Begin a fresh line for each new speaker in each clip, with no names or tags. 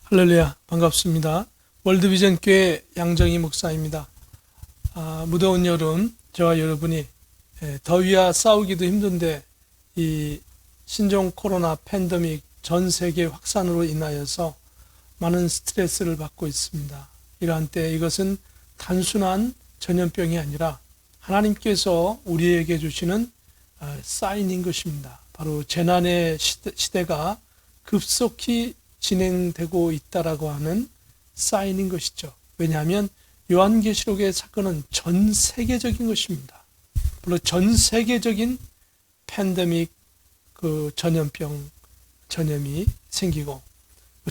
할렐루야, 반갑습니다. 월드비전 교회 양정희 목사입니다. 무더운 여름 저와 여러분이 더위와 싸우기도 힘든데 이 신종 코로나 팬데믹 전 세계 확산으로 인하여서 많은 스트레스를 받고 있습니다. 이러한 때 이것은 단순한 전염병이 아니라 하나님께서 우리에게 주시는 사인인 것입니다. 바로 재난의 시대가 급속히 진행되고 있다라고 하는 사인인 것이죠. 왜냐하면 요한계시록의 사건은 전 세계적인 것입니다. 물론 전 세계적인 팬데믹, 전염이 생기고,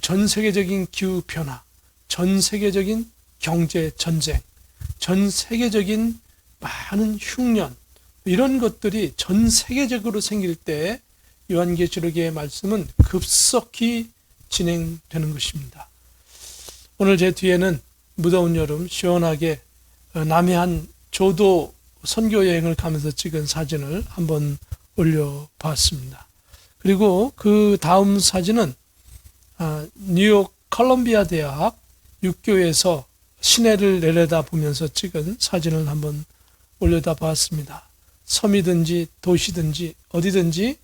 전 세계적인 기후 변화, 전 세계적인 경제 전쟁, 전 세계적인 많은 흉년, 이런 것들이 전 세계적으로 생길 때 요한계시록의 말씀은 급속히 진행되는 것입니다. 오늘 제 뒤에는 무더운 여름 시원하게 남해안 조도 선교 여행을 가면서 찍은 사진을 한번 올려봤습니다. 그리고 그 다음 사진은 뉴욕 컬럼비아 대학 육교에서 시내를 내려다보면서 찍은 사진을 한번 올려다봤습니다. 섬이든지 도시든지 어디든지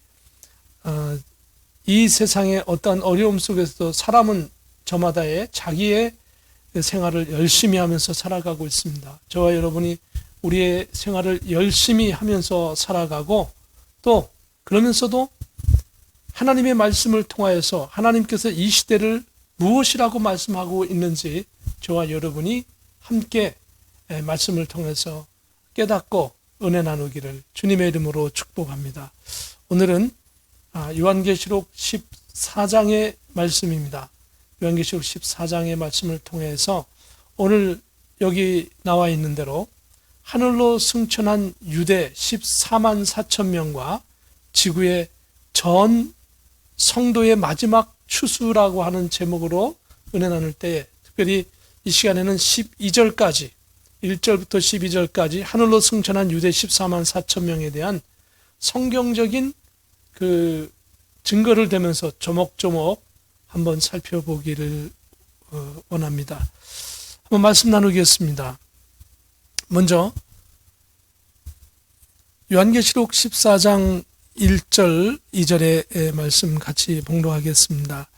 이 세상의 어떠한 어려움 속에서도 사람은 저마다의 자기의 생활을 열심히 하면서 살아가고 있습니다. 저와 여러분이 우리의 생활을 열심히 하면서 살아가고, 또 그러면서도 하나님의 말씀을 통하여서 하나님께서 이 시대를 무엇이라고 말씀하고 있는지 저와 여러분이 함께 말씀을 통해서 깨닫고 은혜 나누기를 주님의 이름으로 축복합니다. 오늘은 요한계시록 14장의 말씀입니다. 요한계시록 14장의 말씀을 통해서 오늘 여기 나와 있는 대로 하늘로 승천한 유대 14만 4천 명과 지구의 전 성도의 마지막 추수라고 하는 제목으로 은혜 나눌 때에, 특별히 이 시간에는 12절까지 1절부터 12절까지 하늘로 승천한 유대 14만 4천 명에 대한 성경적인 그 증거를 대면서 조목조목 한번 살펴보기를 원합니다. 한번 말씀 나누겠습니다. 먼저 요한계시록 14장 1절 2절의 말씀 같이 봉독하겠습니다.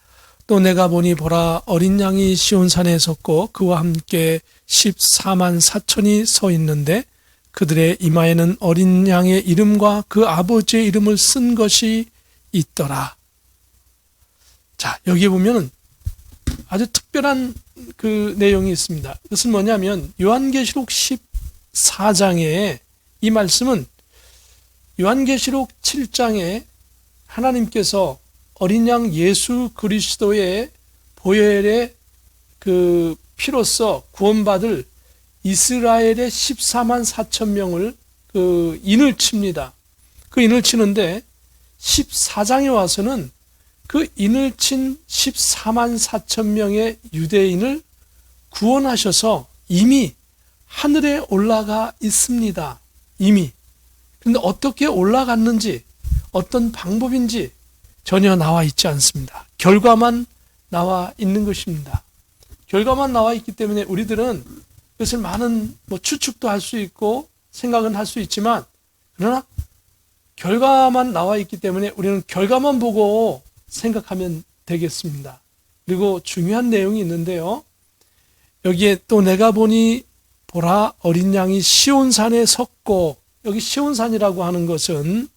또 내가 보니 보라, 어린 양이 시온산에 섰고 그와 함께 14만 4천이 서 있는데 그들의 이마에는 어린 양의 이름과 그 아버지의 이름을 쓴 것이 있더라. 자, 여기에 보면 아주 특별한 그 내용이 있습니다. 그것은 뭐냐면 요한계시록 14장에 이 말씀은 요한계시록 7장에 하나님께서 어린 양 예수 그리스도의 보혈의 그 피로써 구원받을 이스라엘의 14만 4천 명을 그 인을 칩니다. 그 인을 치는데 14장에 와서는 그 인을 친 14만 4천 명의 유대인을 구원하셔서 이미 하늘에 올라가 있습니다. 이미. 그런데 어떻게 올라갔는지, 어떤 방법인지 전혀 나와 있지 않습니다. 결과만 나와 있는 것입니다. 결과만 나와 있기 때문에 우리들은 그것을 많은 추측도 할 수 있고 생각은 할 수 있지만, 그러나 결과만 나와 있기 때문에 우리는 결과만 보고 생각하면 되겠습니다. 그리고 중요한 내용이 있는데요. 여기에 또 내가 보니 보라, 어린 양이 시온산에 섰고, 여기 시온산이라고 하는 것은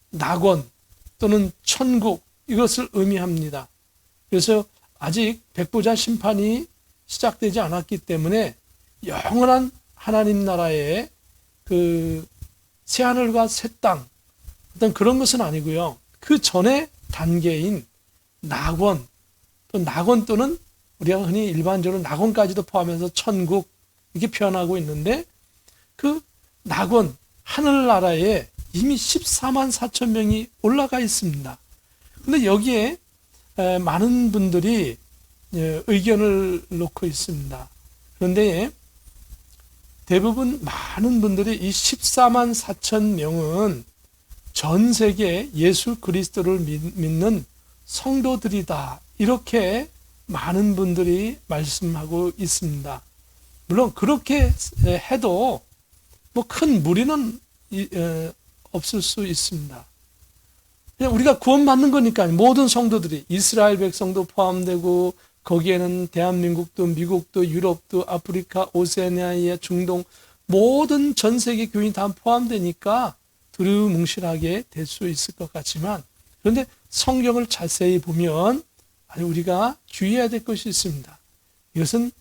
낙원 또는 천국, 이것을 의미합니다. 그래서 아직 백보자 심판이 시작되지 않았기 때문에 영원한 하나님 나라의 그 새하늘과 새 땅, 어떤 그런 것은 아니고요. 그 전에 단계인 낙원, 또 낙원 또는 우리가 흔히 일반적으로 낙원까지도 포함해서 천국, 이렇게 표현하고 있는데, 그 낙원, 하늘나라에 이미 14만 4천 명이 올라가 있습니다. 그런데 여기에 많은 분들이 의견을 놓고 있습니다. 그런데 대부분 많은 분들이 이 14만 4천 명은 전 세계 예수 그리스도를 믿는 성도들이다. 이렇게 많은 분들이 말씀하고 있습니다. 물론 그렇게 해도 뭐 큰 무리는 없을 수 있습니다. 그냥 우리가 구원받는 거니까 모든 성도들이 이스라엘 백성도 포함되고 거기에는 대한민국도 미국도 유럽도 아프리카 오세아니아 중동 모든 전 세계 교인이 다 포함되니까 두루뭉실하게 될 수 있을 것 같지만 그런데 성경을 자세히 보면 우리가 주의해야 될 것이 있습니다. 이것은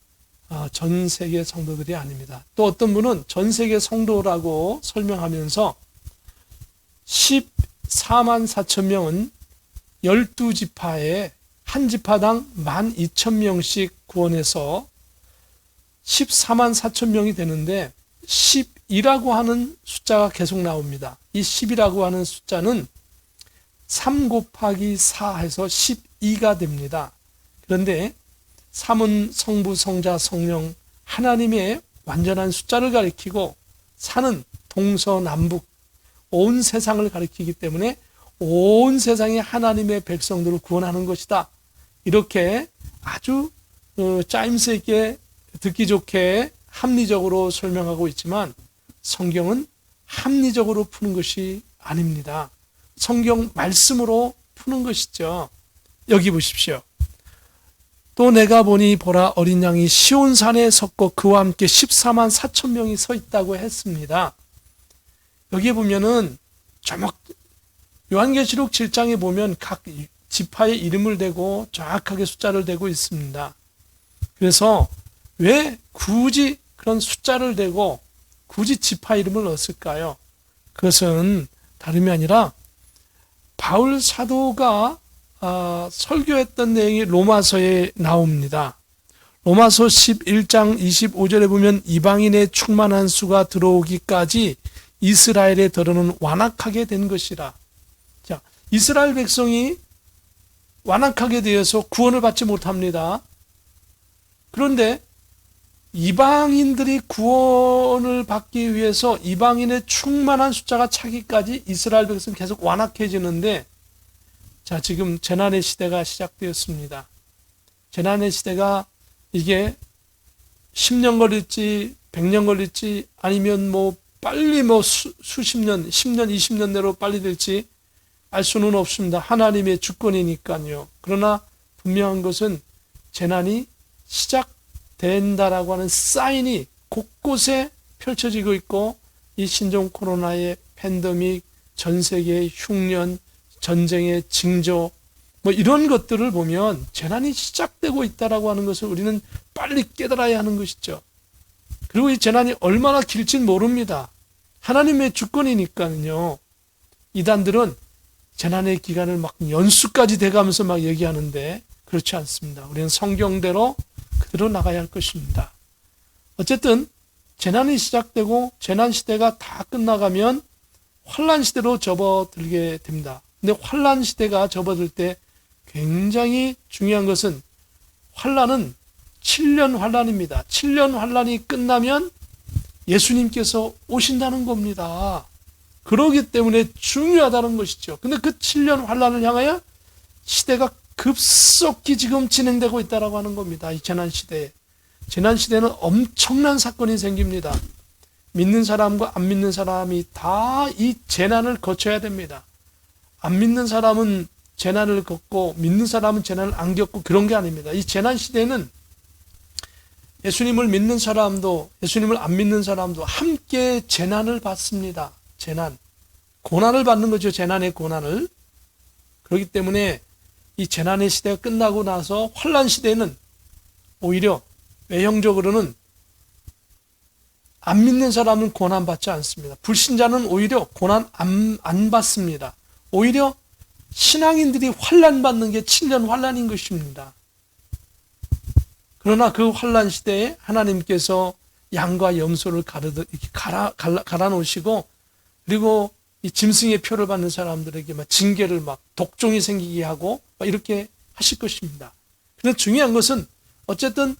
전 세계 성도들이 아닙니다. 또 어떤 분은 전 세계 성도라고 설명하면서 14만 4천 명은 12지파에 한 지파당 12,000명씩 구원해서 14만 4천 명이 되는데 10이라고 하는 숫자가 계속 나옵니다. 이 10이라고 하는 숫자는 3 곱하기 4 해서 12가 됩니다. 그런데 3은 성부, 성자, 성령 하나님의 완전한 숫자를 가리키고 4는 동서남북 온 세상을 가리키기 때문에 온 세상의 하나님의 백성들을 구원하는 것이다. 이렇게 아주 짜임새 있게 듣기 좋게 합리적으로 설명하고 있지만 성경은 합리적으로 푸는 것이 아닙니다. 성경 말씀으로 푸는 것이죠. 여기 보십시오. 또 내가 보니 보라 어린 양이 시온산에 섰고 그와 함께 14만 4천 명이 서 있다고 했습니다. 여기에 보면은 요한계시록 7장에 보면 각 지파의 이름을 대고 정확하게 숫자를 대고 있습니다. 그래서 왜 굳이 그런 숫자를 대고 굳이 지파 이름을 넣었을까요? 그것은 다름이 아니라 바울 사도가 설교했던 내용이 로마서에 나옵니다. 로마서 11장 25절에 보면 이방인의 충만한 수가 들어오기까지 이스라엘의 더러는 완악하게 된 것이라. 자, 이스라엘 백성이 완악하게 되어서 구원을 받지 못합니다. 그런데 이방인들이 구원을 받기 위해서 이방인의 충만한 숫자가 차기까지 이스라엘 백성이 계속 완악해지는데 자, 지금 재난의 시대가 시작되었습니다. 재난의 시대가 이게 10년 걸릴지 100년 걸릴지 아니면 빨리 수십 년, 10년, 20년 내로 빨리 될지 알 수는 없습니다. 하나님의 주권이니까요. 그러나 분명한 것은 재난이 시작된다라고 하는 사인이 곳곳에 펼쳐지고 있고 이 신종 코로나의 팬데믹, 전 세계의 흉년, 전쟁의 징조 이런 것들을 보면 재난이 시작되고 있다라고 하는 것을 우리는 빨리 깨달아야 하는 것이죠. 그리고 이 재난이 얼마나 길지는 모릅니다. 하나님의 주권이니까요. 이단들은 재난의 기간을 연수까지 돼가면서 얘기하는데 그렇지 않습니다. 우리는 성경대로 그대로 나가야 할 것입니다. 어쨌든 재난이 시작되고 재난 시대가 다 끝나가면 환란 시대로 접어들게 됩니다. 근데 환란 시대가 접어들 때 굉장히 중요한 것은 환란은 7년 환란입니다. 7년 환란이 끝나면 예수님께서 오신다는 겁니다. 그러기 때문에 중요하다는 것이죠. 근데 그 7년 환란을 향하여 시대가 급속히 지금 진행되고 있다고 하는 겁니다. 이 재난시대에. 재난시대는 엄청난 사건이 생깁니다. 믿는 사람과 안 믿는 사람이 다 이 재난을 거쳐야 됩니다. 안 믿는 사람은 재난을 겪고 믿는 사람은 재난을 안 겪고 그런 게 아닙니다. 이 재난시대는 예수님을 믿는 사람도 예수님을 안 믿는 사람도 함께 재난을 받습니다. 재난. 고난을 받는 거죠. 재난의 고난을. 그렇기 때문에 이 재난의 시대가 끝나고 나서 환란 시대는 오히려 외형적으로는 안 믿는 사람은 고난 받지 않습니다. 불신자는 오히려 고난 안 받습니다. 오히려 신앙인들이 환란 받는 게 7년 환란인 것입니다. 그러나 그 환란 시대에 하나님께서 양과 염소를 갈아 놓으시고 그리고 이 짐승의 표를 받는 사람들에게 징계를 독종이 생기게 하고 이렇게 하실 것입니다. 그런데 중요한 것은 어쨌든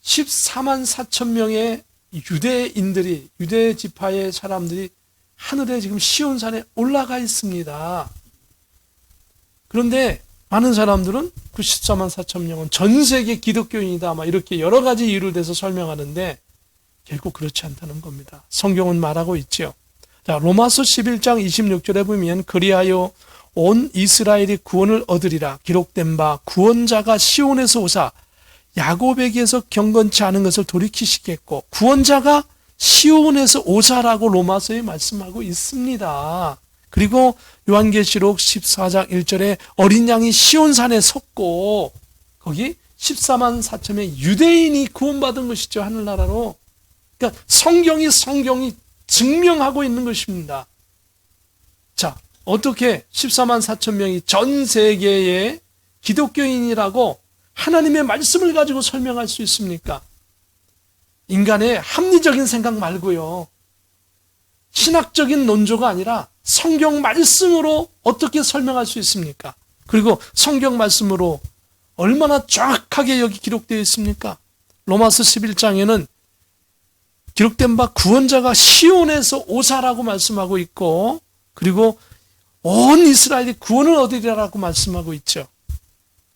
14만 4천 명의 유대인들이 유대 지파의 사람들이 하늘에 지금 시온산에 올라가 있습니다. 그런데 많은 사람들은 94만 4천 명은 전 세계 기독교인이다, 막 이렇게 여러 가지 이유를 대서 설명하는데 결국 그렇지 않다는 겁니다. 성경은 말하고 있죠. 자, 로마서 11장 26절에 보면 그리하여 온 이스라엘이 구원을 얻으리라 기록된 바 구원자가 시온에서 오사 야곱에게서 경건치 않은 것을 돌이키시겠고, 구원자가 시온에서 오사라고 로마서에 말씀하고 있습니다. 그리고 요한계시록 14장 1절에 어린 양이 시온산에 섰고, 거기 14만 4천의 유대인이 구원받은 것이죠, 하늘나라로. 그러니까 성경이 증명하고 있는 것입니다. 자, 어떻게 14만 4천 명이 전 세계의 기독교인이라고 하나님의 말씀을 가지고 설명할 수 있습니까? 인간의 합리적인 생각 말고요, 신학적인 논조가 아니라 성경 말씀으로 어떻게 설명할 수 있습니까? 그리고 성경 말씀으로 얼마나 정확하게 여기 기록되어 있습니까? 로마서 11장에는 기록된 바 구원자가 시온에서 오사라고 말씀하고 있고, 그리고 온 이스라엘이 구원을 얻으리라고 말씀하고 있죠.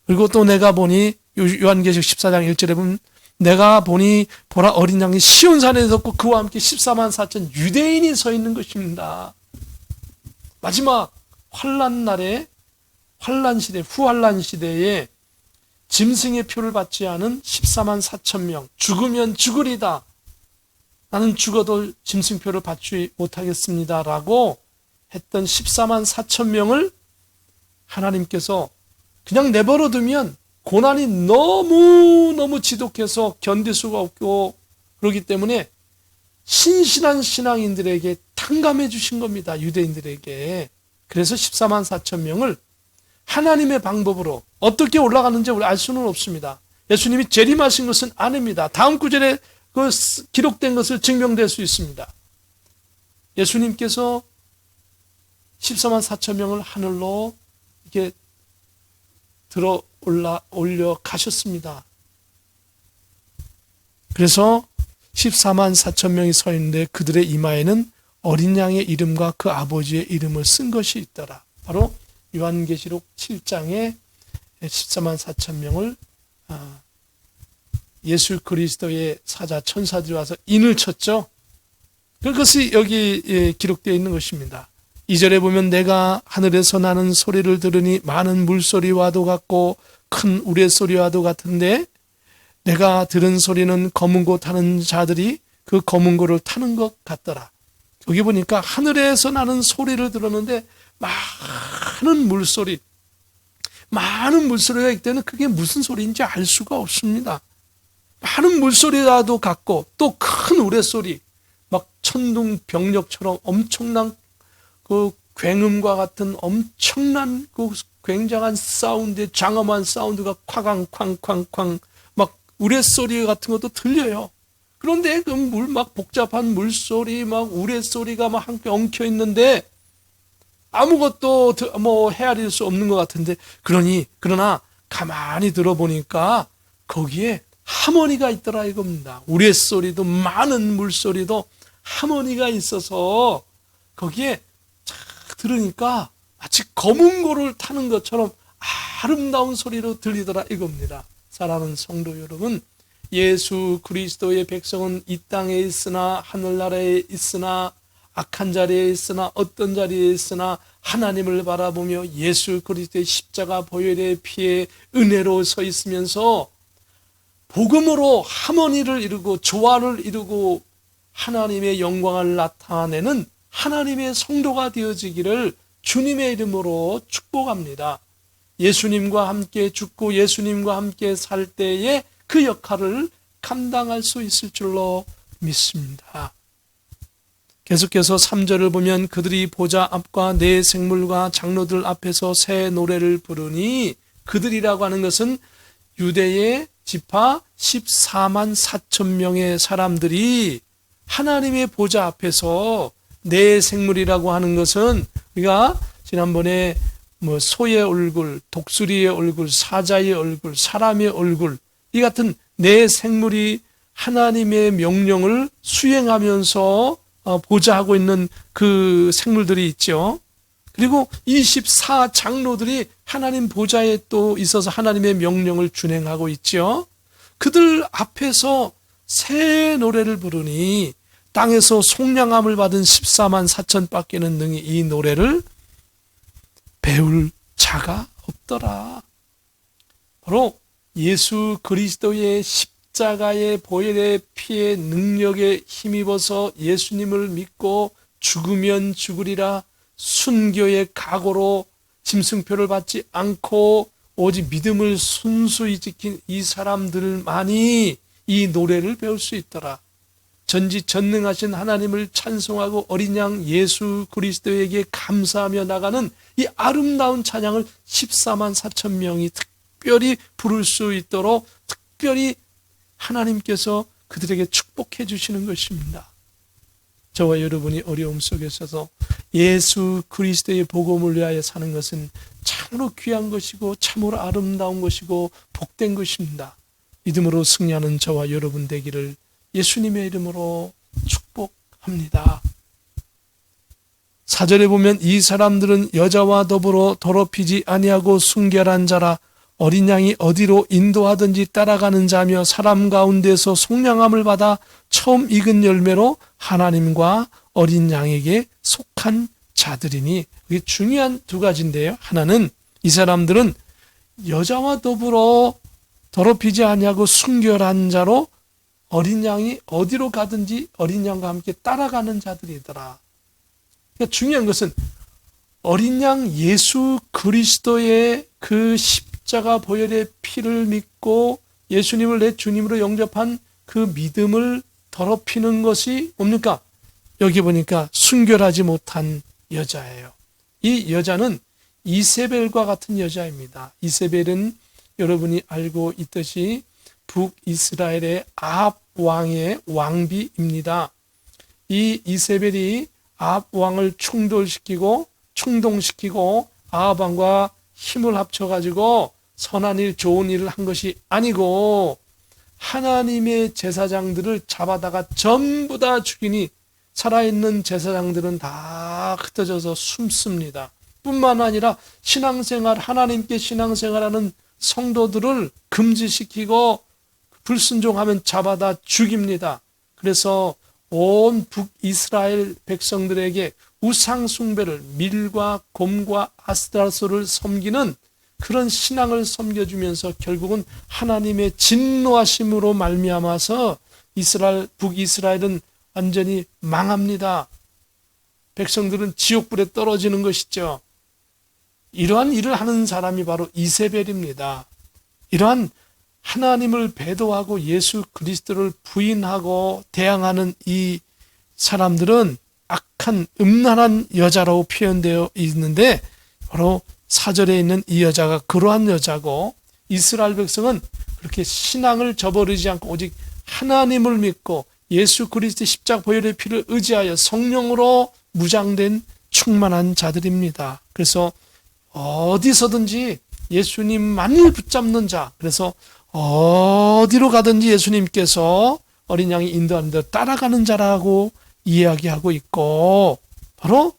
그리고 또 내가 보니, 요한계시록 14장 1절에 보면 내가 보니 보라 어린 양이 시온산에 섰고 그와 함께 14만 4천 유대인이 서 있는 것입니다. 마지막 환란 날에, 환란 시대, 후환란 시대에 짐승의 표를 받지 않은 14만 4천 명, 죽으면 죽으리다, 나는 죽어도 짐승표를 받지 못하겠습니다 라고 했던 14만 4천 명을 하나님께서 그냥 내버려 두면 고난이 너무너무 지독해서 견딜 수가 없고, 그렇기 때문에 신실한 신앙인들에게 탕감해 주신 겁니다, 유대인들에게. 그래서 14만 4천 명을 하나님의 방법으로 어떻게 올라가는지 우리 알 수는 없습니다. 예수님이 재림하신 것은 아닙니다. 다음 구절에 그 기록된 것을 증명될 수 있습니다. 예수님께서 14만 4천 명을 하늘로 이렇게 올려 가셨습니다. 그래서 14만 4천 명이 서 있는데 그들의 이마에는 어린 양의 이름과 그 아버지의 이름을 쓴 것이 있더라. 바로 요한계시록 7장에 14만 4천 명을 예수 그리스도의 사자 천사들이 와서 인을 쳤죠. 그것이 여기 기록되어 있는 것입니다. 2절에 보면 내가 하늘에서 나는 소리를 들으니 많은 물소리와도 같고 큰 우레소리와도 같은데, 내가 들은 소리는 검은 고 타는 자들이 그 검은 고를 타는 것 같더라. 여기 보니까 하늘에서 나는 소리를 들었는데 많은 물소리가 있기 때문에 그게 무슨 소리인지 알 수가 없습니다. 많은 물소리와도 같고 또 큰 우레소리, 막 천둥병력처럼 엄청난 그 굉음과 같은 엄청난 그 굉장한 사운드, 장엄한 사운드가 쾅쾅쾅쾅 막 우레소리 같은 것도 들려요. 그런데 그 막 복잡한 물소리, 막 우레소리가 막 함께 엉켜 있는데 아무것도 뭐 헤아릴 수 없는 것 같은데, 그러나 가만히 들어보니까 거기에 하모니가 있더라 이겁니다. 우레소리도 많은 물소리도 하모니가 있어서 거기에 들으니까 마치 검은 고를 타는 것처럼 아름다운 소리로 들리더라 이겁니다. 사랑하는 성도 여러분, 예수 그리스도의 백성은 이 땅에 있으나 하늘나라에 있으나 악한 자리에 있으나 어떤 자리에 있으나 하나님을 바라보며 예수 그리스도의 십자가 보혈의 피에 은혜로 서 있으면서 복음으로 하모니를 이루고 조화를 이루고 하나님의 영광을 나타내는 하나님의 성도가 되어지기를 주님의 이름으로 축복합니다. 예수님과 함께 죽고 예수님과 함께 살 때에 그 역할을 감당할 수 있을 줄로 믿습니다. 계속해서 3절을 보면 그들이 보좌 앞과 네 생물과 장로들 앞에서 새 노래를 부르니, 그들이라고 하는 것은 유대의 지파 14만 4천 명의 사람들이 하나님의 보좌 앞에서, 네 생물이라고 하는 것은 우리가 지난번에 뭐 소의 얼굴, 독수리의 얼굴, 사자의 얼굴, 사람의 얼굴, 이 같은 네 생물이 하나님의 명령을 수행하면서 보좌하고 있는 그 생물들이 있죠. 그리고 24장로들이 하나님 보좌에 또 있어서 하나님의 명령을 준행하고 있죠. 그들 앞에서 새 노래를 부르니 땅에서 속량함을 받은 14만 4천 밖에는 능히 이 노래를 배울 자가 없더라. 바로 예수 그리스도의 십자가의 보혈의 피의 능력에 힘입어서 예수님을 믿고 죽으면 죽으리라 순교의 각오로 짐승표를 받지 않고 오직 믿음을 순수히 지킨 이 사람들만이 이 노래를 배울 수 있더라. 전지전능하신 하나님을 찬송하고 어린 양 예수 그리스도에게 감사하며 나가는 이 아름다운 찬양을 14만 4천 명이 특별히 부를 수 있도록 특별히 하나님께서 그들에게 축복해 주시는 것입니다. 저와 여러분이 어려움 속에 있어서 예수 그리스도의 복음을 위하여 사는 것은 참으로 귀한 것이고 참으로 아름다운 것이고 복된 것입니다. 믿음으로 승리하는 저와 여러분 되기를 예수님의 이름으로 축복합니다. 4절에 보면 이 사람들은 여자와 더불어 더럽히지 아니하고 순결한 자라 어린 양이 어디로 인도하든지 따라가는 자며 사람 가운데서 속량함을 받아 처음 익은 열매로 하나님과 어린 양에게 속한 자들이니 이게 중요한 두 가지인데요. 하나는 이 사람들은 여자와 더불어 더럽히지 아니하고 순결한 자로 어린 양이 어디로 가든지 어린 양과 함께 따라가는 자들이더라. 그러니까 중요한 것은 어린 양 예수 그리스도의 그 십자가 보혈의 피를 믿고 예수님을 내 주님으로 영접한 그 믿음을 더럽히는 것이 뭡니까? 여기 보니까 순결하지 못한 여자예요. 이 여자는 이세벨과 같은 여자입니다. 이세벨은 여러분이 알고 있듯이 북이스라엘의 아합 왕의 왕비입니다. 이 이세벨이 아합 왕을 충동시키고 아합 왕과 힘을 합쳐가지고 선한 일, 좋은 일을 한 것이 아니고 하나님의 제사장들을 잡아다가 전부 다 죽이니 살아있는 제사장들은 다 흩어져서 숨습니다. 뿐만 아니라 신앙생활, 하나님께 신앙생활하는 성도들을 금지시키고 불순종하면 잡아다 죽입니다. 그래서 온 북이스라엘 백성들에게 우상숭배를 밀과 곰과 아스타로스를 섬기는 그런 신앙을 섬겨주면서 결국은 하나님의 진노하심으로 말미암아서 북이스라엘은 완전히 망합니다. 백성들은 지옥불에 떨어지는 것이죠. 이러한 일을 하는 사람이 바로 이세벨입니다. 이러한 하나님을 배도하고 예수 그리스도를 부인하고 대항하는 이 사람들은 악한 음란한 여자라고 표현되어 있는데 바로 4절에 있는 이 여자가 그러한 여자고 이스라엘 백성은 그렇게 신앙을 저버리지 않고 오직 하나님을 믿고 예수 그리스도의 십자가 보혈의 피를 의지하여 성령으로 무장된 충만한 자들입니다. 그래서 어디서든지 예수님만을 붙잡는 자, 그래서 어디로 가든지 예수님께서 어린 양이 인도하는 대로 따라가는 자라고 이야기하고 있고 바로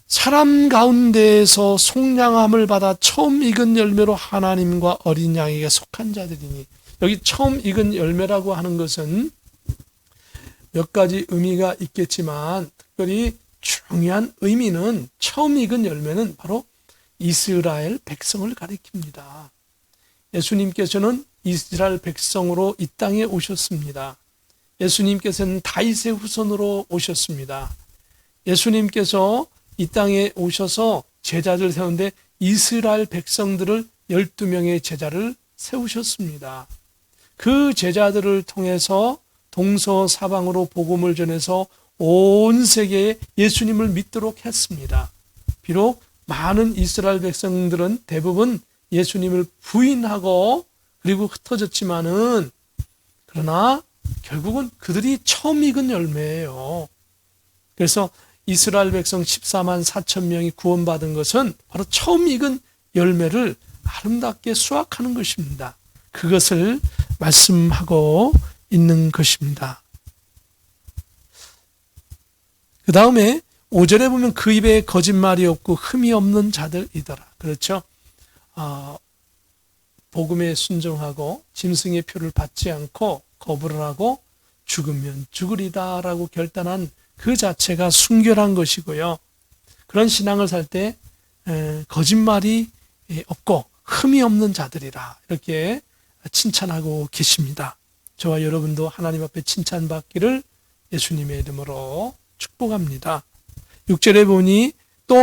사람 가운데에서 속량함을 받아 처음 익은 열매로 하나님과 어린 양에게 속한 자들이니 여기 처음 익은 열매라고 하는 것은 몇 가지 의미가 있겠지만 특별히 중요한 의미는 처음 익은 열매는 바로 이스라엘 백성을 가리킵니다. 예수님께서는 이스라엘 백성으로 이 땅에 오셨습니다. 예수님께서는 다윗의 후손으로 오셨습니다. 예수님께서 이 땅에 오셔서 제자들 세우는데 이스라엘 백성들을 12명의 제자를 세우셨습니다. 그 제자들을 통해서 동서사방으로 복음을 전해서 온 세계에 예수님을 믿도록 했습니다. 비록 많은 이스라엘 백성들은 대부분 예수님을 부인하고 그리고 흩어졌지만은 그러나 결국은 그들이 처음 익은 열매예요. 그래서 이스라엘 백성 14만 4천 명이 구원받은 것은 바로 처음 익은 열매를 아름답게 수확하는 것입니다. 그것을 말씀하고 있는 것입니다. 그 다음에 5절에 보면 그 입에 거짓말이 없고 흠이 없는 자들이더라. 그렇죠? 복음에 순종하고 짐승의 표를 받지 않고 거부를 하고 죽으면 죽으리다라고 결단한 그 자체가 순결한 것이고요. 그런 신앙을 살 때 거짓말이 없고 흠이 없는 자들이라 이렇게 칭찬하고 계십니다. 저와 여러분도 하나님 앞에 칭찬받기를 예수님의 이름으로 축복합니다. 6절에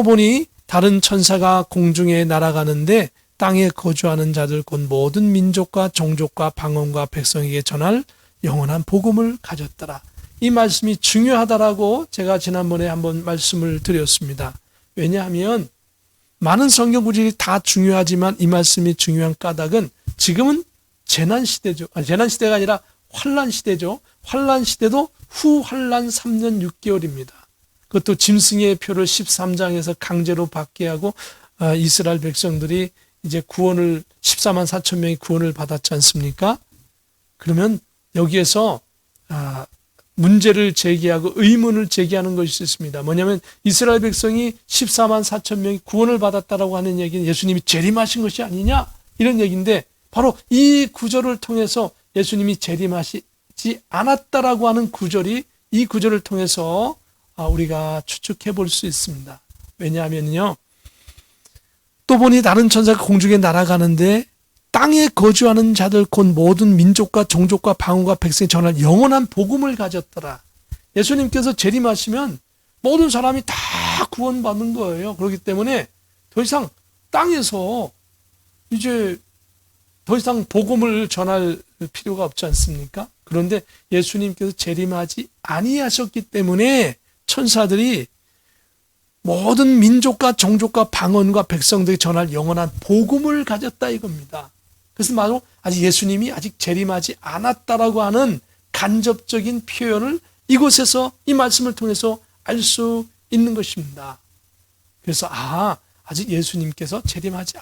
보니 다른 천사가 공중에 날아가는데 땅에 거주하는 자들 곧 모든 민족과 종족과 방언과 백성에게 전할 영원한 복음을 가졌더라. 이 말씀이 중요하다라고 제가 지난번에 한번 말씀을 드렸습니다. 왜냐하면 많은 성경 구절이 다 중요하지만 이 말씀이 중요한 까닭은 지금은 재난시대죠. 재난시대가 아니라 환란시대죠. 환란시대도 후환란 3년 6개월입니다. 그것도 짐승의 표를 13장에서 강제로 받게 하고 이스라엘 백성들이 이제 구원을 14만 4천 명이 구원을 받았지 않습니까? 그러면 여기에서 문제를 제기하고 의문을 제기하는 것이 있습니다. 뭐냐면 이스라엘 백성이 14만 4천 명이 구원을 받았다라고 하는 얘기는 예수님이 재림하신 것이 아니냐 이런 얘기인데 바로 이 구절을 통해서 예수님이 재림하시지 않았다라고 하는 구절이 이 구절을 통해서 우리가 추측해 볼 수 있습니다. 왜냐하면요. 또 보니 다른 천사가 공중에 날아가는데 땅에 거주하는 자들 곧 모든 민족과 종족과 방언과 백성이 전할 영원한 복음을 가졌더라. 예수님께서 재림하시면 모든 사람이 다 구원받는 거예요. 그렇기 때문에 더 이상 땅에서 이제 더 이상 복음을 전할 필요가 없지 않습니까? 그런데 예수님께서 재림하지 아니하셨기 때문에 천사들이 모든 민족과 종족과 방언과 백성들이 전할 영원한 복음을 가졌다 이겁니다. 그래서 바로 아직 예수님이 아직 재림하지 않았다라고 하는 간접적인 표현을 이곳에서 이 말씀을 통해서 알 수 있는 것입니다. 그래서 아직 예수님께서 재림하지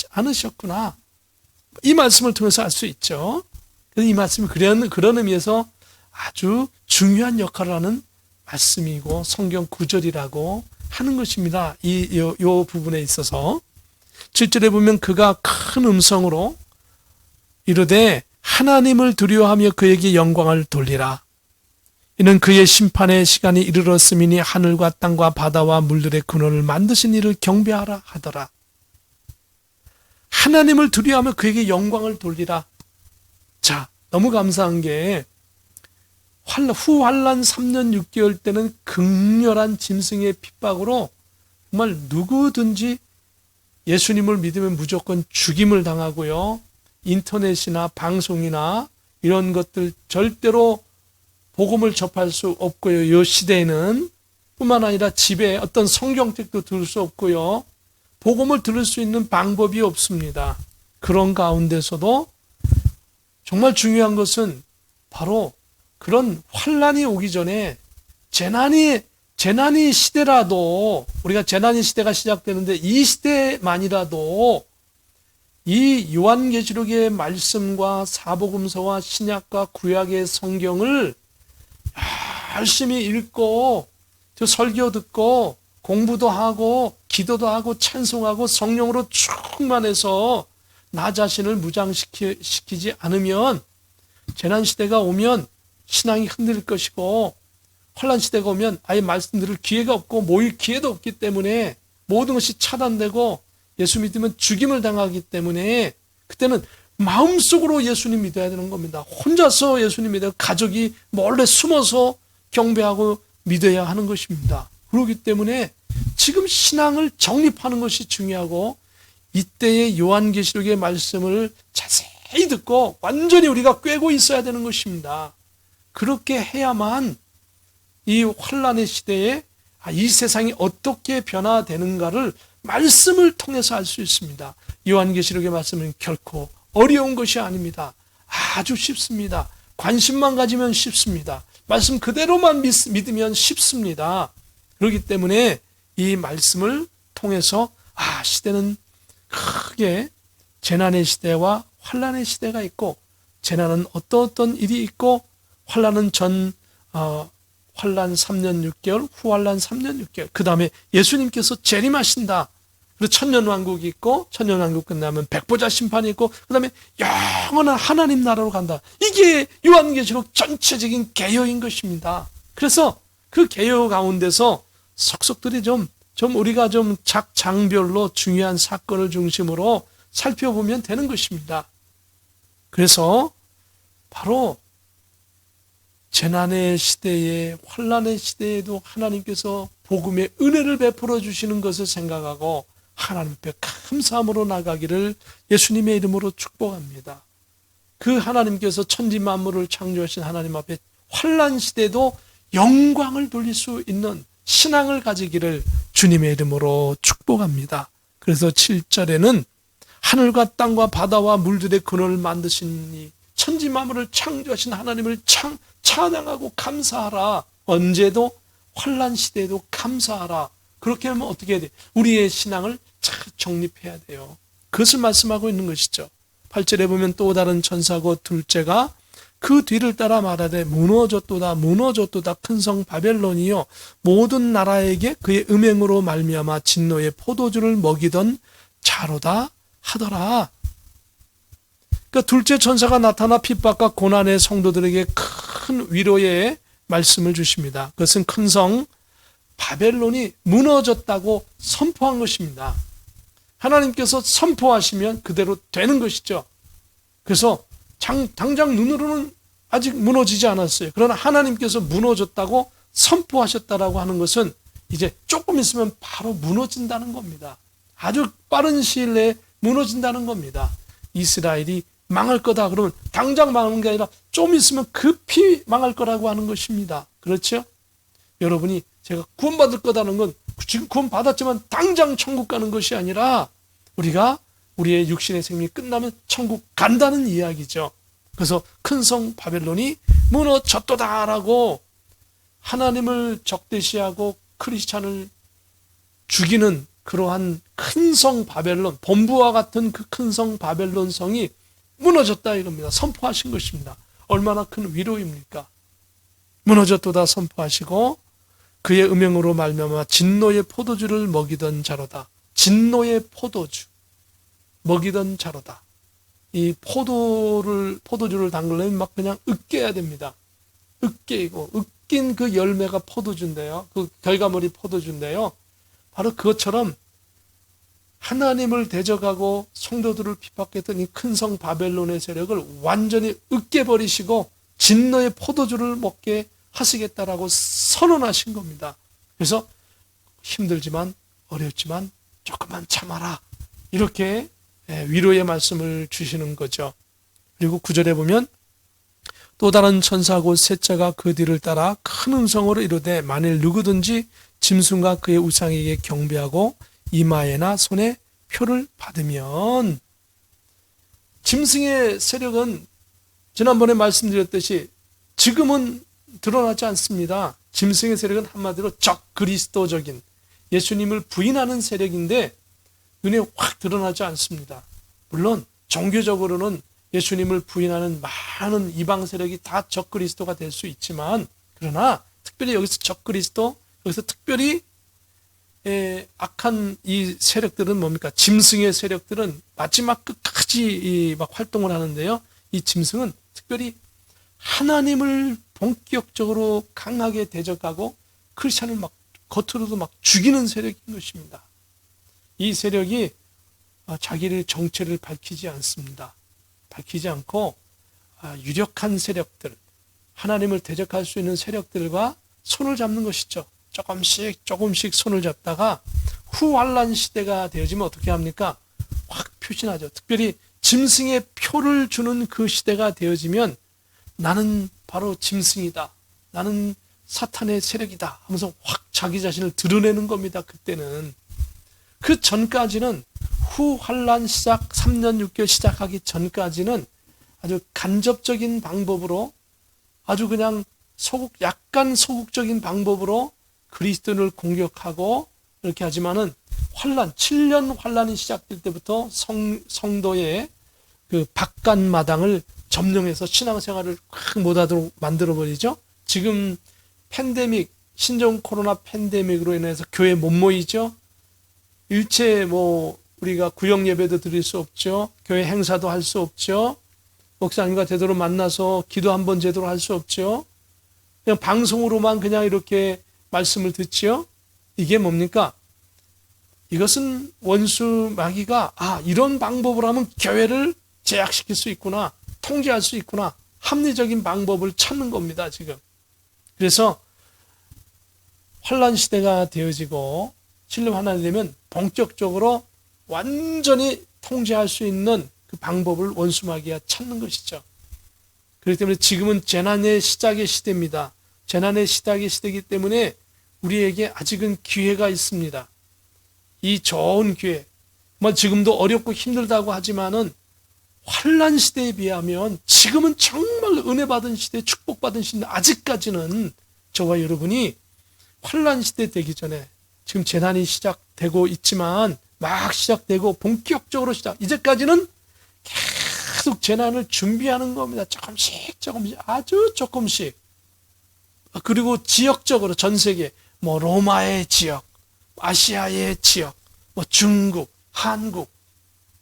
않으셨구나. 이 말씀을 통해서 알 수 있죠. 그래서 이 말씀이 그런 의미에서 아주 중요한 역할을 하는 말씀이고 성경 구절이라고 하는 것입니다. 요 부분에 있어서 7절에 보면 그가 큰 음성으로 이르되 하나님을 두려워하며 그에게 영광을 돌리라. 이는 그의 심판의 시간이 이르렀음이니 하늘과 땅과 바다와 물들의 근원을 만드신 이를 경배하라 하더라. 하나님을 두려워하며 그에게 영광을 돌리라. 자, 너무 감사한 게 후환란 3년 6개월 때는 극렬한 짐승의 핍박으로 정말 누구든지 예수님을 믿으면 무조건 죽임을 당하고요. 인터넷이나 방송이나 이런 것들 절대로 복음을 접할 수 없고요. 이 시대에는 뿐만 아니라 집에 어떤 성경책도 들을 수 없고요. 복음을 들을 수 있는 방법이 없습니다. 그런 가운데서도 정말 중요한 것은 바로 그런 환란이 오기 전에 재난이 시대라도 우리가 재난의 시대가 시작되는데 이 시대만이라도 이 요한계시록의 말씀과 사복음서와 신약과 구약의 성경을 열심히 읽고 설교 듣고 공부도 하고 기도도 하고 찬송하고 성령으로 충만해서 나 자신을 무장시키지 않으면 재난시대가 오면 신앙이 흔들릴 것이고 환란시대가 오면 아예 말씀 들을 기회가 없고 모일 기회도 없기 때문에 모든 것이 차단되고 예수 믿으면 죽임을 당하기 때문에 그때는 마음속으로 예수님 믿어야 되는 겁니다. 혼자서 예수님 믿어야 가족이 몰래 숨어서 경배하고 믿어야 하는 것입니다. 그렇기 때문에 지금 신앙을 정립하는 것이 중요하고 이때의 요한계시록의 말씀을 자세히 듣고 완전히 우리가 꿰고 있어야 되는 것입니다. 그렇게 해야만 이 환란의 시대에 이 세상이 어떻게 변화되는가를 말씀을 통해서 알 수 있습니다. 요한계시록의 말씀은 결코 어려운 것이 아닙니다. 아주 쉽습니다. 관심만 가지면 쉽습니다. 말씀 그대로만 믿으면 쉽습니다. 그렇기 때문에 이 말씀을 통해서 시대는 크게 재난의 시대와 환란의 시대가 있고 재난은 어떤 일이 있고 환란은 환란 3년 6개월, 후환란 3년 6개월. 그 다음에 예수님께서 재림하신다. 그리고 천년왕국이 있고, 천년왕국 끝나면 백보자 심판이 있고, 그 다음에 영원한 하나님 나라로 간다. 이게 요한계시록 전체적인 개요인 것입니다. 그래서 그 개요 가운데서 속속들이 좀 우리가 좀 장별로 중요한 사건을 중심으로 살펴보면 되는 것입니다. 그래서 바로 재난의 시대에, 환난의 시대에도 하나님께서 복음의 은혜를 베풀어 주시는 것을 생각하고 하나님 앞에 감사함으로 나가기를 예수님의 이름으로 축복합니다. 그 하나님께서 천지 만물을 창조하신 하나님 앞에 환난 시대에도 영광을 돌릴 수 있는 신앙을 가지기를 주님의 이름으로 축복합니다. 그래서 7절에는 하늘과 땅과 바다와 물들의 근원을 만드신 이 천지 만물을 창조하신 하나님을 찬양하고 감사하라. 언제도 환난 시대에도 감사하라. 그렇게 하면 어떻게 해야 돼? 우리의 신앙을 잘 정립해야 돼요. 그것을 말씀하고 있는 것이죠. 8절에 보면 또 다른 천사고 둘째가 그 뒤를 따라 말하되 무너졌도다 무너졌도다 큰 성 바벨론이요 모든 나라에게 그의 음행으로 말미암아 진노의 포도주를 먹이던 자로다 하더라. 그러니까 둘째 천사가 나타나 핍박과 고난의 성도들에게 큰 위로의 말씀을 주십니다. 그것은 큰 성 바벨론이 무너졌다고 선포한 것입니다. 하나님께서 선포하시면 그대로 되는 것이죠. 그래서 당장 눈으로는 아직 무너지지 않았어요. 그러나 하나님께서 무너졌다고 선포하셨다라고 하는 것은 이제 조금 있으면 바로 무너진다는 겁니다. 아주 빠른 시일 내에 무너진다는 겁니다. 이스라엘이 망할 거다 그러면 당장 망하는 게 아니라 좀 있으면 급히 망할 거라고 하는 것입니다. 그렇죠? 여러분이 제가 구원받을 거다는 건 지금 구원받았지만 당장 천국 가는 것이 아니라 우리가 우리의 육신의 생명이 끝나면 천국 간다는 이야기죠. 그래서 큰 성 바벨론이 무너졌도다라고 하나님을 적대시하고 크리스찬을 죽이는 그러한 큰 성 바벨론, 본부와 같은 그 큰 성 바벨론 성이 무너졌다 이겁니다. 선포하신 것입니다. 얼마나 큰 위로입니까? 무너졌도다 선포하시고 그의 음행으로 말미암아 진노의 포도주를 먹이던 자로다. 진노의 포도주 먹이던 자로다. 이 포도주를 담그려면 막 그냥 으깨야 됩니다. 으깨이고 으낀 그 열매가 포도주인데요. 그 결과물이 포도주인데요. 바로 그것처럼 하나님을 대적하고 성도들을 핍박했던 이 큰 성 바벨론의 세력을 완전히 으깨버리시고 진노의 포도주를 먹게 하시겠다라고 선언하신 겁니다. 그래서 힘들지만 어렵지만 조금만 참아라. 이렇게 위로의 말씀을 주시는 거죠. 그리고 9절에 보면 또 다른 천사고 셋째가 그 뒤를 따라 큰 음성으로 이르되 만일 누구든지 짐승과 그의 우상에게 경배하고 이마에나 손에 표를 받으면 짐승의 세력은 지난번에 말씀드렸듯이 지금은 드러나지 않습니다. 짐승의 세력은 한마디로 적그리스도적인 예수님을 부인하는 세력인데 눈에 확 드러나지 않습니다. 물론 종교적으로는 예수님을 부인하는 많은 이방 세력이 다 적그리스도가 될 수 있지만 그러나 특별히 여기서 적그리스도, 여기서 특별히 악한 이 세력들은 뭡니까? 짐승의 세력들은 마지막 끝까지 막 활동을 하는데요. 이 짐승은 특별히 하나님을 본격적으로 강하게 대적하고 크리스찬을 막 겉으로도 막 죽이는 세력인 것입니다. 이 세력이 자기의 정체를 밝히지 않습니다. 밝히지 않고 유력한 세력들, 하나님을 대적할 수 있는 세력들과 손을 잡는 것이죠. 조금씩 손을 잡다가 후환란 시대가 되어지면 어떻게 합니까? 확 표신하죠. 특별히 짐승의 표를 주는 그 시대가 되어지면 나는 바로 짐승이다. 나는 사탄의 세력이다 하면서 확 자기 자신을 드러내는 겁니다. 그때는. 그 전까지는 후환란 시작 3년 6개월 시작하기 전까지는 아주 간접적인 방법으로 아주 그냥 약간 소극적인 방법으로 그리스도인을 공격하고 이렇게 하지만은 7년 환란이 시작될 때부터 성도의 그 바깥마당을 점령해서 신앙생활을 확 못하도록 만들어버리죠. 지금 팬데믹, 신종 코로나 팬데믹으로 인해서 교회 못 모이죠. 일체 우리가 구역 예배도 드릴 수 없죠. 교회 행사도 할 수 없죠. 목사님과 제대로 만나서 기도 한번 제대로 할 수 없죠. 그냥 방송으로만 그냥 이렇게 말씀을 듣죠. 이게 뭡니까? 이것은 원수 마귀가 이런 방법으로 하면 교회를 제약시킬 수 있구나, 통제할 수 있구나, 합리적인 방법을 찾는 겁니다, 지금. 그래서 환란 시대가 되어지고 신령 환란이 되면 본격적으로 완전히 통제할 수 있는 그 방법을 원수 마귀가 찾는 것이죠. 그렇기 때문에 지금은 재난의 시작의 시대입니다. 재난의 시작의 시대이기 때문에 우리에게 아직은 기회가 있습니다. 이 좋은 기회, 지금도 어렵고 힘들다고 하지만은 환란 시대에 비하면 지금은 정말 은혜 받은 시대, 축복받은 시대. 아직까지는 저와 여러분이 환란 시대 되기 전에 지금 재난이 시작되고 있지만 막 시작되고 본격적으로 이제까지는 계속 재난을 준비하는 겁니다. 조금씩 아주 조금씩. 그리고 지역적으로 전 세계 로마의 지역, 아시아의 지역, 중국, 한국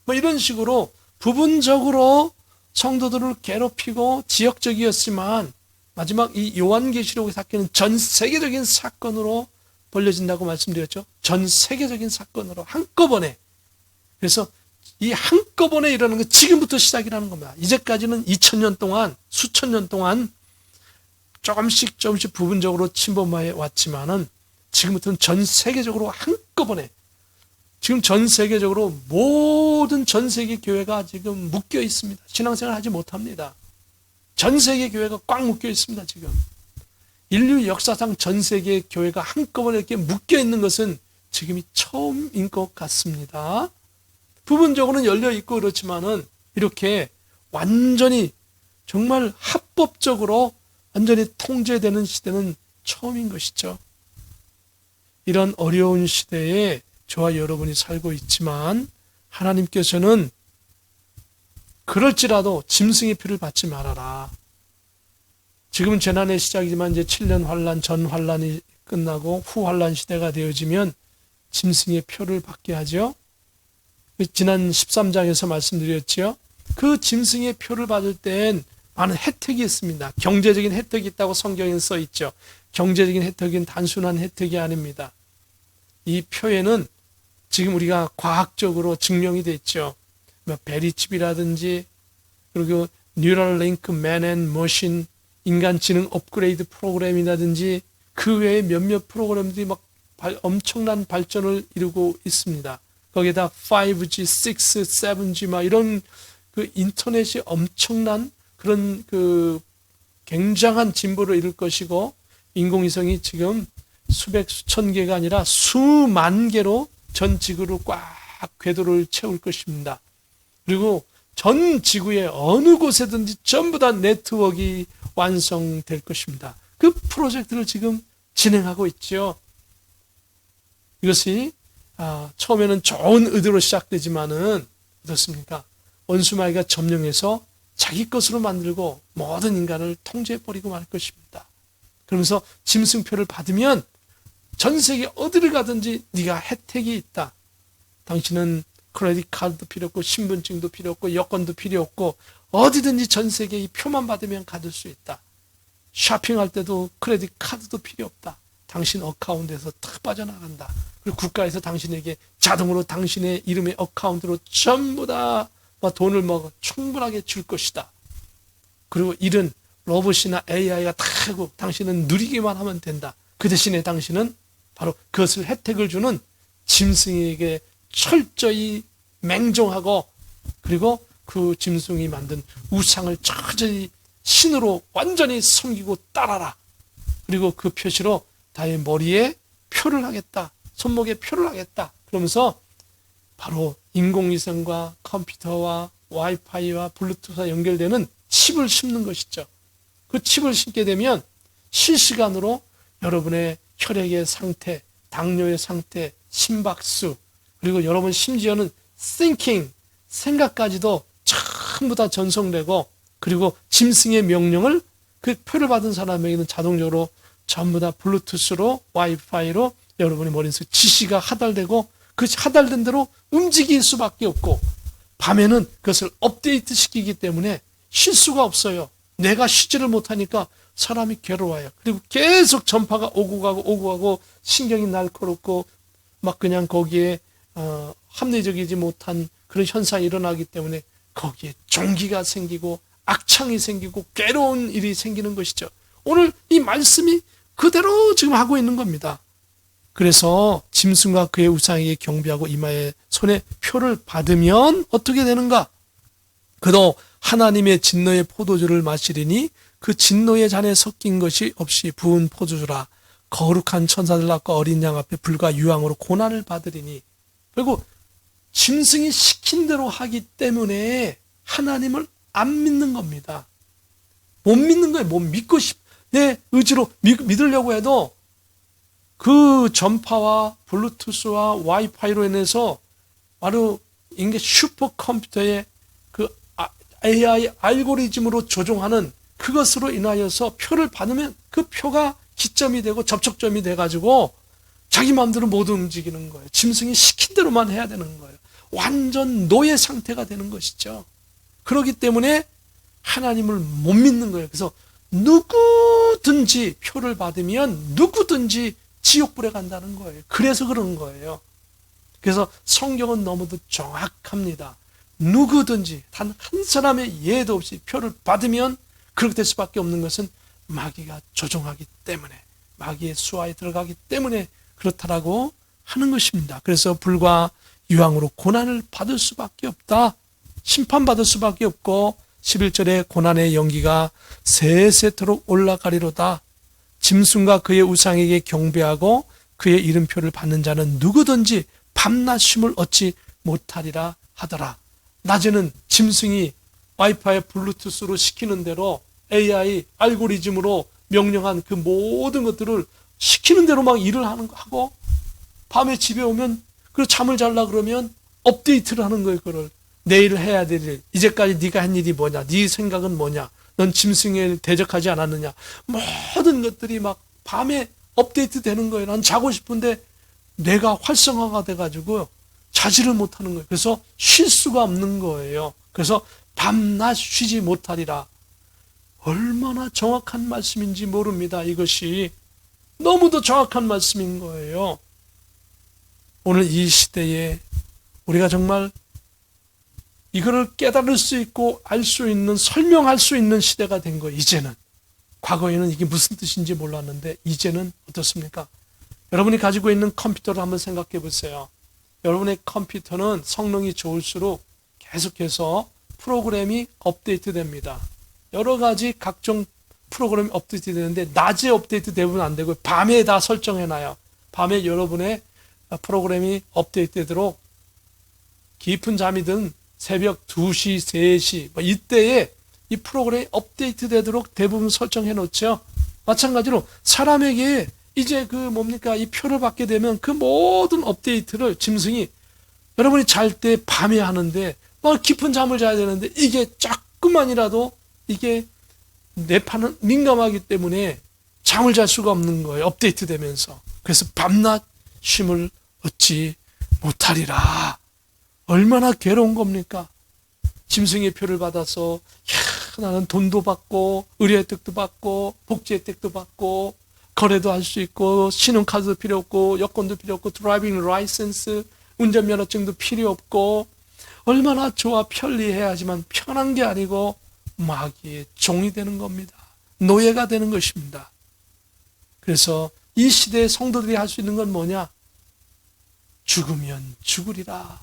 이런 식으로 부분적으로 성도들을 괴롭히고 지역적이었지만 마지막 이 요한계시록의 사건은 전 세계적인 사건으로 벌려진다고 말씀드렸죠. 전 세계적인 사건으로 한꺼번에. 그래서 이 한꺼번에 일어나는 건 지금부터 시작이라는 겁니다. 이제까지는 2000년 동안, 수천 년 동안 조금씩 부분적으로 침범해 왔지만은 지금부터는 전 세계적으로 한꺼번에, 지금 전 세계적으로 모든 전 세계 교회가 지금 묶여 있습니다. 신앙생활 하지 못합니다. 전 세계 교회가 꽉 묶여 있습니다, 지금. 인류 역사상 전 세계 교회가 한꺼번에 이렇게 묶여 있는 것은 지금이 처음인 것 같습니다. 부분적으로는 열려 있고 그렇지만은 이렇게 완전히 정말 합법적으로 완전히 통제되는 시대는 처음인 것이죠. 이런 어려운 시대에 저와 여러분이 살고 있지만 하나님께서는 그럴지라도 짐승의 피를 받지 말아라. 지금은 재난의 시작이지만 이제 7년 환란, 전 환란이 끝나고 후 환란 시대가 되어지면 짐승의 표를 받게 하죠. 지난 13장에서 말씀드렸죠. 그 짐승의 표를 받을 땐 많은 혜택이 있습니다. 경제적인 혜택이 있다고 성경에 써 있죠. 경제적인 혜택은 단순한 혜택이 아닙니다. 이 표에는 지금 우리가 과학적으로 증명이 됐죠. 베리칩이라든지 그리고 뉴럴 링크 맨 앤 머신 인간지능 업그레이드 프로그램이라든지 그 외에 몇몇 프로그램들이 엄청난 발전을 이루고 있습니다. 거기에다 5G, 6, 7G 이런 그 인터넷이 엄청난 그런 그 굉장한 진보를 이룰 것이고 인공위성이 지금 수백 수천 개가 아니라 수만 개로 전 지구를 꽉 궤도를 채울 것입니다. 그리고 전 지구의 어느 곳에든지 전부 다 네트워크가 완성될 것입니다. 그 프로젝트를 지금 진행하고 있죠. 이것이 처음에는 좋은 의도로 시작되지만은 어떻습니까? 원수마귀가 점령해서 자기 것으로 만들고 모든 인간을 통제해버리고 말 것입니다. 그러면서 짐승표를 받으면 전 세계 어디를 가든지 네가 혜택이 있다. 당신은 크레딧 카드도 필요 없고 신분증도 필요 없고 여권도 필요 없고 어디든지 전 세계 이 표만 받으면 가질 수 있다. 쇼핑할 때도 크레딧 카드도 필요 없다. 당신 어카운트에서 탁 빠져나간다. 그리고 국가에서 당신에게 자동으로 당신의 이름의 어카운트로 전부 다 돈을 충분하게 줄 것이다. 그리고 일은 로봇이나 AI가 다 하고 당신은 누리기만 하면 된다. 그 대신에 당신은 바로 그것을 혜택을 주는 짐승에게 철저히 맹종하고 그리고 그 짐승이 만든 우상을 철저히 신으로 완전히 섬기고 따라라. 그리고 그 표시로 나의 머리에 표를 하겠다. 손목에 표를 하겠다. 그러면서 바로 인공위성과 컴퓨터와 와이파이와 블루투스와 연결되는 칩을 심는 것이죠. 그 칩을 심게 되면 실시간으로 여러분의 혈액의 상태, 당뇨의 상태, 심박수, 그리고 여러분 심지어는 thinking, 생각까지도 전부 다 전송되고 그리고 짐승의 명령을 그 표를 받은 사람에게는 자동적으로 전부 다 블루투스로 와이파이로 여러분의 머릿속에 지시가 하달되고 그 하달된 대로 움직일 수밖에 없고 밤에는 그것을 업데이트 시키기 때문에 쉴 수가 없어요. 내가 쉬지를 못하니까 사람이 괴로워요. 그리고 계속 전파가 오고 가고 신경이 날카롭고 막 그냥 거기에 합리적이지 못한 그런 현상이 일어나기 때문에 거기에 종기가 생기고 악창이 생기고 괴로운 일이 생기는 것이죠. 오늘 이 말씀이 그대로 지금 하고 있는 겁니다. 그래서 짐승과 그의 우상에게 경배하고 이마에 손에 표를 받으면 어떻게 되는가? 그도 하나님의 진노의 포도주를 마시리니 그 진노의 잔에 섞인 것이 없이 부은 포도주라. 거룩한 천사들 앞과 어린 양 앞에 불과 유황으로 고난을 받으리니. 그리고 짐승이 시킨 대로 하기 때문에 하나님을 안 믿는 겁니다. 못 믿는 거예요. 못 믿고 내 의지로 믿으려고 해도 그 전파와 블루투스와 와이파이로 인해서 바로 인간 슈퍼컴퓨터의 그 AI 알고리즘으로 조종하는 그것으로 인하여서 표를 받으면 그 표가 기점이 되고 접촉점이 돼가지고 자기 마음대로 못 움직이는 거예요. 짐승이 시킨 대로만 해야 되는 거예요. 완전 노예 상태가 되는 것이죠. 그렇기 때문에 하나님을 못 믿는 거예요. 그래서 누구든지 표를 받으면 누구든지 지옥불에 간다는 거예요. 그래서 그런 거예요. 그래서 성경은 너무도 정확합니다. 누구든지 단 한 사람의 예도 없이 표를 받으면 그렇게 될 수밖에 없는 것은 마귀가 조종하기 때문에, 마귀의 수하에 들어가기 때문에 그렇다라고 하는 것입니다. 그래서 불과 유황으로 고난을 받을 수밖에 없다. 심판받을 수밖에 없고 11절에 고난의 연기가 세세토록 올라가리로다. 짐승과 그의 우상에게 경배하고 그의 이름표를 받는 자는 누구든지 밤낮 쉼을 얻지 못하리라 하더라. 낮에는 짐승이 와이파이 블루투스로 시키는 대로 AI 알고리즘으로 명령한 그 모든 것들을 시키는 대로 막 일을 하고 밤에 집에 오면 그 잠을 잘라 그러면 업데이트를 하는 거예요. 그걸 내일 해야 될 일, 이제까지 네가 한 일이 뭐냐, 네 생각은 뭐냐, 넌 짐승에 대적하지 않았느냐, 모든 것들이 막 밤에 업데이트 되는 거예요. 난 자고 싶은데 뇌가 활성화가 돼가지고 자지를 못하는 거예요. 그래서 쉴 수가 없는 거예요. 그래서 밤낮 쉬지 못하리라. 얼마나 정확한 말씀인지 모릅니다. 이것이 너무도 정확한 말씀인 거예요. 오늘 이 시대에 우리가 정말 이거를 깨달을 수 있고 알 수 있는, 설명할 수 있는 시대가 된 거예요. 이제는. 과거에는 이게 무슨 뜻인지 몰랐는데 이제는 어떻습니까? 여러분이 가지고 있는 컴퓨터를 한번 생각해 보세요. 여러분의 컴퓨터는 성능이 좋을수록 계속해서 프로그램이 업데이트 됩니다. 여러 가지 각종 프로그램이 업데이트 되는데 낮에 업데이트 되면 안 되고 밤에 다 설정해놔요. 밤에 여러분의 프로그램이 업데이트 되도록 깊은 잠이 든 새벽 2시, 3시 이때에 이 프로그램이 업데이트 되도록 대부분 설정해 놓죠. 마찬가지로 사람에게 이제 이 표를 받게 되면 그 모든 업데이트를 짐승이 여러분이 잘 때 밤에 하는데 막 깊은 잠을 자야 되는데 이게 조금만이라도 이게 뇌파는 민감하기 때문에 잠을 잘 수가 없는 거예요. 업데이트 되면서. 그래서 밤낮 쉼을 얻지 못하리라. 얼마나 괴로운 겁니까? 짐승의 표를 받아서 나는 돈도 받고 의료 혜택도 받고 복지 혜택도 받고 거래도 할 수 있고 신용카드도 필요 없고 여권도 필요 없고 드라이빙 라이센스 운전면허증도 필요 없고 얼마나 좋아 편리해야지만 편한 게 아니고 마귀의 종이 되는 겁니다. 노예가 되는 것입니다. 그래서 이 시대의 성도들이 할 수 있는 건 뭐냐? 죽으면 죽으리라.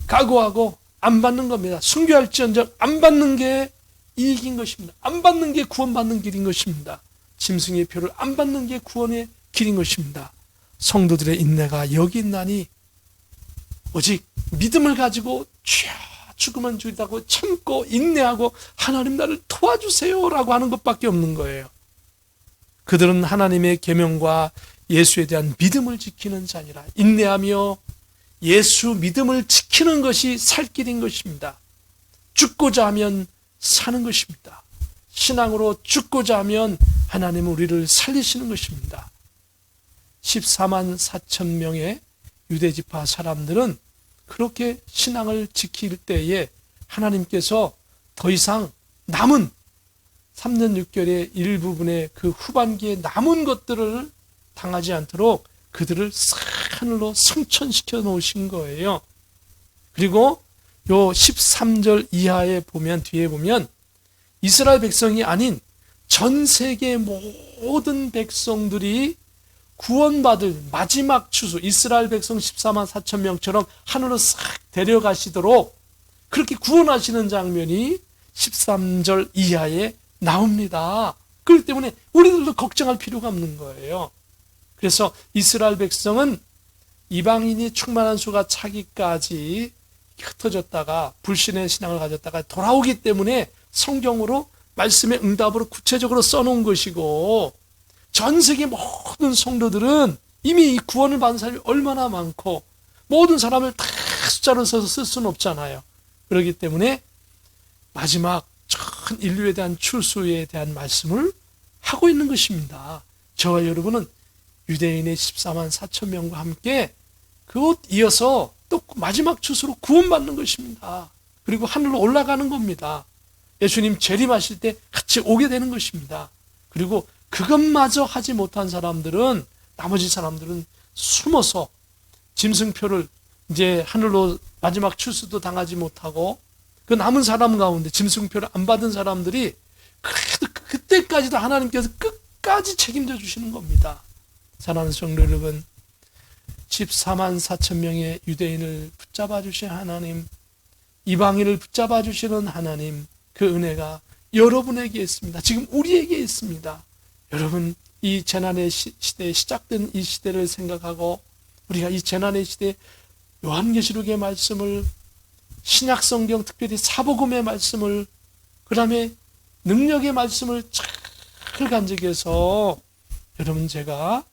각오하고 안 받는 겁니다. 순교할지언정 안 받는 게 이익인 것입니다. 안 받는 게 구원받는 길인 것입니다. 짐승의 표를 안 받는 게 구원의 길인 것입니다. 성도들의 인내가 여기 있나니 오직 믿음을 가지고 죽으면 죽이다고 참고 인내하고 하나님 나를 도와주세요라고 하는 것밖에 없는 거예요. 그들은 하나님의 계명과 예수에 대한 믿음을 지키는 자니라. 인내하며 예수 믿음을 지키는 것이 살 길인 것입니다. 죽고자 하면 사는 것입니다. 신앙으로 죽고자 하면 하나님은 우리를 살리시는 것입니다. 14만 4천 명의 유대지파 사람들은 그렇게 신앙을 지킬 때에 하나님께서 더 이상 남은 3년 6개월의 일부분의 그 후반기에 남은 것들을 당하지 않도록 그들을 하늘로 승천시켜 놓으신 거예요. 그리고 요 13절 이하에 보면, 뒤에 보면 이스라엘 백성이 아닌 전 세계 모든 백성들이 구원받을 마지막 추수, 이스라엘 백성 14만 4천 명처럼 하늘로 싹 데려가시도록 그렇게 구원하시는 장면이 13절 이하에 나옵니다. 그렇기 때문에 우리들도 걱정할 필요가 없는 거예요. 그래서 이스라엘 백성은 이방인이 충만한 수가 차기까지 흩어졌다가 불신의 신앙을 가졌다가 돌아오기 때문에 성경으로 말씀의 응답으로 구체적으로 써놓은 것이고, 전 세계 모든 성도들은 이미 이 구원을 받은 사람이 얼마나 많고 모든 사람을 다 숫자로 써서 쓸 수는 없잖아요. 그렇기 때문에 마지막 전 인류에 대한 추수에 대한 말씀을 하고 있는 것입니다. 저와 여러분은 유대인의 14만 4천 명과 함께 그것 이어서 또 마지막 추수로 구원받는 것입니다. 그리고 하늘로 올라가는 겁니다. 예수님 재림하실 때 같이 오게 되는 것입니다. 그리고 그것마저 하지 못한 사람들은, 나머지 사람들은 숨어서 짐승표를 이제 하늘로 마지막 추수도 당하지 못하고 그 남은 사람 가운데 짐승표를 안 받은 사람들이 그래도 그때까지도 하나님께서 끝까지 책임져 주시는 겁니다. 사랑하는 성도 여러분, 14만 4천 명의 유대인을 붙잡아 주신 하나님, 이방인을 붙잡아 주시는 하나님, 그 은혜가 여러분에게 있습니다. 지금 우리에게 있습니다. 여러분, 이 재난의 시대에 시작된 이 시대를 생각하고 우리가 이 재난의 시대에 요한계시록의 말씀을, 신약성경 특별히 사복음의 말씀을, 그 다음에 능력의 말씀을 잘 간직해서 여러분, 제가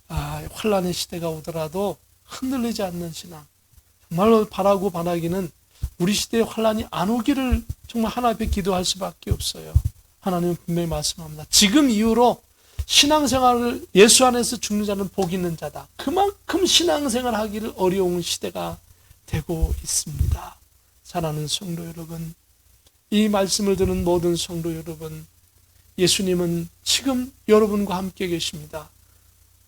환란의 시대가 오더라도 흔들리지 않는 신앙, 정말로 바라고 바라기는 우리 시대에 환란이 안 오기를 정말 하나님 앞에 기도할 수밖에 없어요. 하나님은 분명히 말씀합니다. 지금 이후로 신앙생활을 예수 안에서 죽는 자는 복 있는 자다. 그만큼 신앙생활 하기를 어려운 시대가 되고 있습니다. 사랑하는 성도 여러분, 이 말씀을 듣는 모든 성도 여러분, 예수님은 지금 여러분과 함께 계십니다.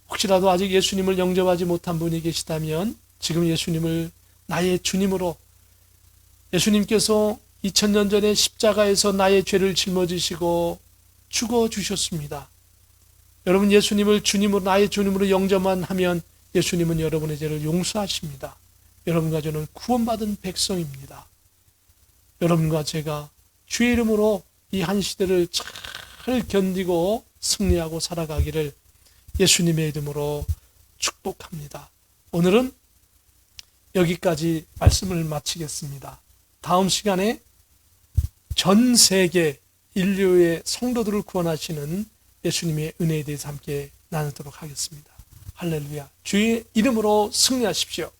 혹시라도 아직 예수님을 영접하지 못한 분이 계시다면 지금 예수님을 나의 주님으로, 예수님께서 2000년 전에 십자가에서 나의 죄를 짊어지시고 죽어주셨습니다. 여러분, 예수님을 주님으로, 나의 주님으로 영접만 하면 예수님은 여러분의 죄를 용서하십니다. 여러분과 저는 구원받은 백성입니다. 여러분과 제가 주의 이름으로 이 한 시대를 잘 견디고 승리하고 살아가기를 예수님의 이름으로 축복합니다. 오늘은 여기까지 말씀을 마치겠습니다. 다음 시간에 전 세계 인류의 성도들을 구원하시는 예수님의 은혜에 대해서 함께 나누도록 하겠습니다. 할렐루야. 주의 이름으로 승리하십시오.